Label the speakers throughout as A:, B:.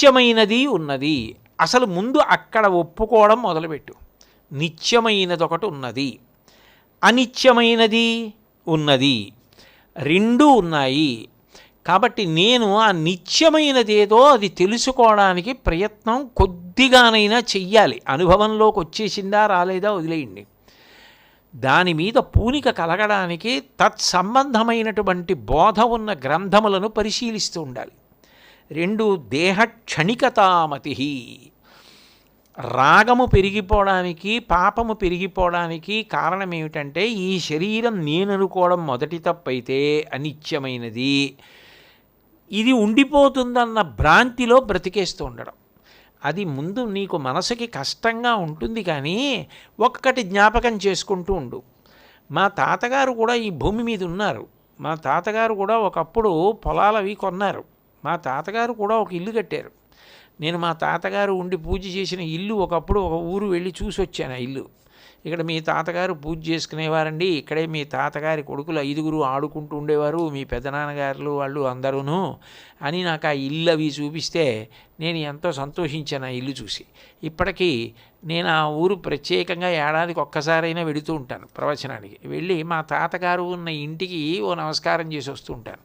A: నిత్యమైనది ఉన్నది. అసలు ముందు అక్కడ ఒప్పుకోవడం మొదలుపెట్టు. నిత్యమైనది ఒకటి ఉన్నది, అనిత్యమైనది ఉన్నది, రెండూ ఉన్నాయి. కాబట్టి నేను ఆ నిత్యమైనదేదో అది తెలుసుకోవడానికి ప్రయత్నం కొద్దిగానైనా చెయ్యాలి. అనుభవంలోకి వచ్చేసిందా రాలేదా వదిలేయండి. దాని మీద పూనిక కలగడానికి తత్సంబంధమైనటువంటి బోధ ఉన్న గ్రంథములను పరిశీలిస్తూ ఉండాలి. రెండు, దేహ క్షణికతామతి. రాగము పెరిగిపోవడానికి, పాపము పెరిగిపోవడానికి కారణం ఏమిటంటే ఈ శరీరం నేను అనుకోవడం మొదటి తప్పైతే అనిత్యమైనది, ఇది ఉండిపోతుందన్న భ్రాంతిలో బ్రతికేస్తూ ఉండడం. అది ముందు నీకు మనసుకి కష్టంగా ఉంటుంది. కానీ ఒక్కటి జ్ఞాపకం చేసుకుంటూ ఉండు. మా తాతగారు కూడా ఈ భూమి మీద ఉన్నారు. మా తాతగారు కూడా ఒకప్పుడు పొలాలవి కొన్నారు. మా తాతగారు కూడా ఒక ఇల్లు కట్టారు. నేను మా తాతగారు ఉండి పూజ చేసిన ఇల్లు ఒకప్పుడు ఒక ఊరు వెళ్ళి చూసి వచ్చాను. ఆ ఇల్లు ఇక్కడ మీ తాతగారు పూజ చేసుకునేవారండి, ఇక్కడే మీ తాతగారి కొడుకులు 5 ఆడుకుంటూ ఉండేవారు, మీ పెద్దనాన్నగారులు వాళ్ళు అందరూను అని నాకు ఆ ఇల్లు అవి చూపిస్తే నేను ఎంతో సంతోషించాను ఆ ఇల్లు చూసి. ఇప్పటికీ నేను ఆ ఊరు ప్రత్యేకంగా ఏడాదికి ఒక్కసారైనా వెళుతూ ఉంటాను ప్రవచనానికి. వెళ్ళి మా తాతగారు ఉన్న ఇంటికి ఓ నమస్కారం చేసి వస్తూ ఉంటాను.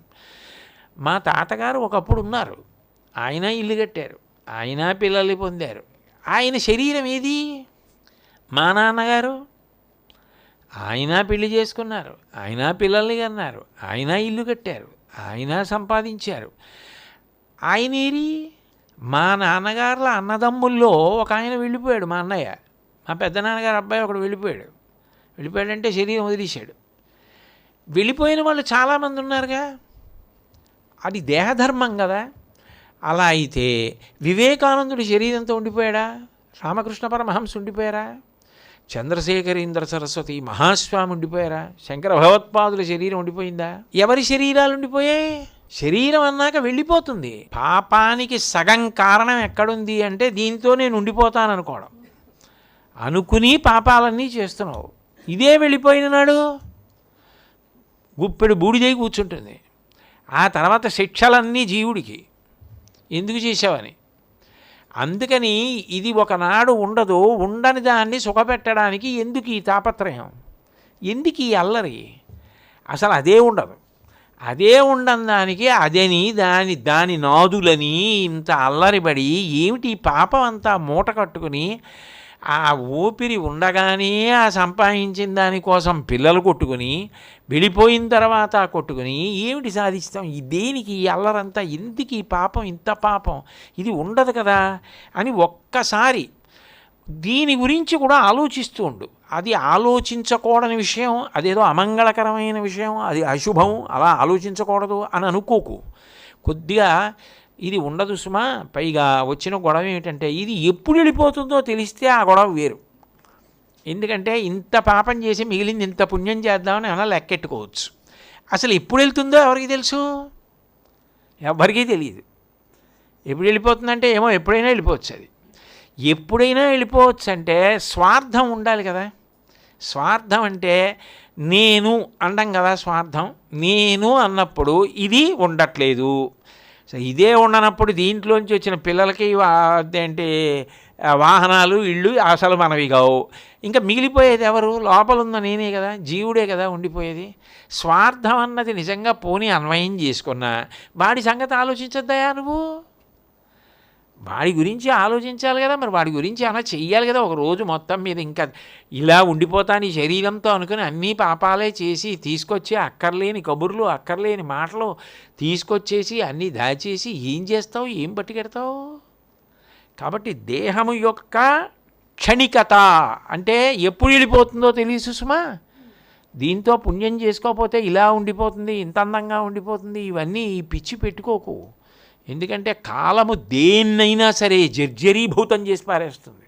A: మా తాతగారు ఒకప్పుడు ఉన్నారు, ఆయన ఇల్లు కట్టారు, ఆయన పిల్లల్ని పొందారు. ఆయన శరీరం ఏది? మా నాన్నగారు ఆయన పెళ్లి చేసుకున్నారు, ఆయన పిల్లల్ని కన్నారు, ఆయన ఇల్లు కట్టారు, ఆయన సంపాదించారు. ఆయన ఏరి? మా నాన్నగారుల అన్నదమ్ముల్లో ఒక ఆయన వెళ్ళిపోయాడు, మా అన్నయ్య. మా పెద్దనాన్నగారు అబ్బాయి ఒకడు వెళ్ళిపోయాడు. వెళ్ళిపోయాడంటే శరీరం వదిలేశాడు. వెళ్ళిపోయిన వాళ్ళు చాలామంది ఉన్నారుగా, అది దేహధర్మం కదా. అలా అయితే వివేకానందుడి శరీరంతో ఉండిపోయాడా? రామకృష్ణ పరమహంస ఉండిపోయారా? చంద్రశేఖరేంద్ర సరస్వతి మహాస్వామి ఉండిపోయారా? శంకర భగవత్పాదుల శరీరం ఉండిపోయిందా? ఎవరి శరీరాలు ఉండిపోయాయి? శరీరం అన్నాక వెళ్ళిపోతుంది. పాపానికి సగం కారణం ఎక్కడుంది అంటే దీంతో నేను ఉండిపోతాననుకోవడం. అనుకుని పాపాలన్నీ చేస్తున్నావు. ఇదే వెళ్ళిపోయిన నాడు గుప్పెడు బూడిదై కూర్చుంటుంది. ఆ తర్వాత శిక్షలన్నీ జీవుడికి ఎందుకు చేసావని. అందుకని ఇది ఒకనాడు ఉండదు. ఉండని దాన్ని సుఖపెట్టడానికి ఎందుకు ఈ తాపత్రయం, ఎందుకు ఈ అల్లరి? అసలు అదే ఉండదు. అదే ఉండని దానికి అదని దాని నాదులని ఇంత అల్లరిపడి ఏమిటి ఈ పాపం అంతా మూట కట్టుకుని ఆ ఊపిరి ఉండగానే ఆ సంపాదించిన దానికోసం పిల్లలు కొట్టుకుని వెళ్ళిపోయిన తర్వాత కొట్టుకుని ఏమిటి సాధిస్తాం? దేనికి ఈ అల్లరంతా? ఎందుకు ఈ పాపం, ఇంత పాపం? ఇది ఉండదు కదా అని ఒక్కసారి దీని గురించి కూడా ఆలోచిస్తూ ఉండు. అది ఆలోచించకూడని విషయం, అదేదో అమంగళకరమైన విషయం, అది అశుభం, అలా ఆలోచించకూడదు అని అనుకోకు. కొద్దిగా ఇది ఉండదు సుమా. పైగా వచ్చిన గొడవ ఏమిటంటే ఇది ఎప్పుడు వెళ్ళిపోతుందో తెలిస్తే ఆ గొడవ వేరు. ఎందుకంటే ఇంత పాపం చేసి మిగిలింది ఇంత పుణ్యం చేద్దామని అలా లెక్కెట్టుకోవచ్చు. అసలు ఎప్పుడు వెళ్తుందో ఎవరికి తెలుసు? ఎవరికీ తెలియదు. ఎప్పుడు వెళ్ళిపోతుందంటే ఏమో ఎప్పుడైనా వెళ్ళిపోవచ్చు. అది ఎప్పుడైనా వెళ్ళిపోవచ్చు అంటే స్వార్థం ఉండాలి కదా. స్వార్థం అంటే నేను అండం కదా స్వార్థం. నేను అన్నప్పుడు ఇది ఉండట్లేదు. సో ఇదే ఉండనప్పుడు దీంట్లోంచి వచ్చిన పిల్లలకి ఏంటి వాహనాలు, ఇళ్ళు అసలు మనవి కావు. ఇంకా మిగిలిపోయేది ఎవరు? లోపలున్న నేనే కదా, జీవుడే కదా ఉండిపోయేది. స్వార్థం అన్నది నిజంగా పోనీ అన్వయం చేసుకున్నా వాడి సంగతి ఆలోచించద్దాయా నువ్వు? వాడి గురించి ఆలోచించాలి కదా. మరి వాడి గురించి అలా చెయ్యాలి కదా. ఒక రోజు మొత్తం మీద ఇంకా ఇలా ఉండిపోతాను ఈ శరీరంతో అనుకుని అన్నీ పాపాలే చేసి తీసుకొచ్చి అక్కర్లేని కబుర్లు, అక్కర్లేని మాటలు తీసుకొచ్చేసి అన్నీ దాచేసి ఏం చేస్తావు? ఏం పట్టుకెడతావు? కాబట్టి దేహము యొక్క క్షణికత అంటే ఎప్పుడు వెళ్ళిపోతుందో తెలియదు సుమా. దీంతో పుణ్యం చేసుకోకపోతే ఇలా ఉండిపోతుంది, ఇంత అందంగా ఉండిపోతుంది, ఇవన్నీ ఈ పిచ్చి పెట్టుకోకు. ఎందుకంటే కాలము దేన్నైనా సరే జర్జరీభూతం చేసి పారేస్తుంది.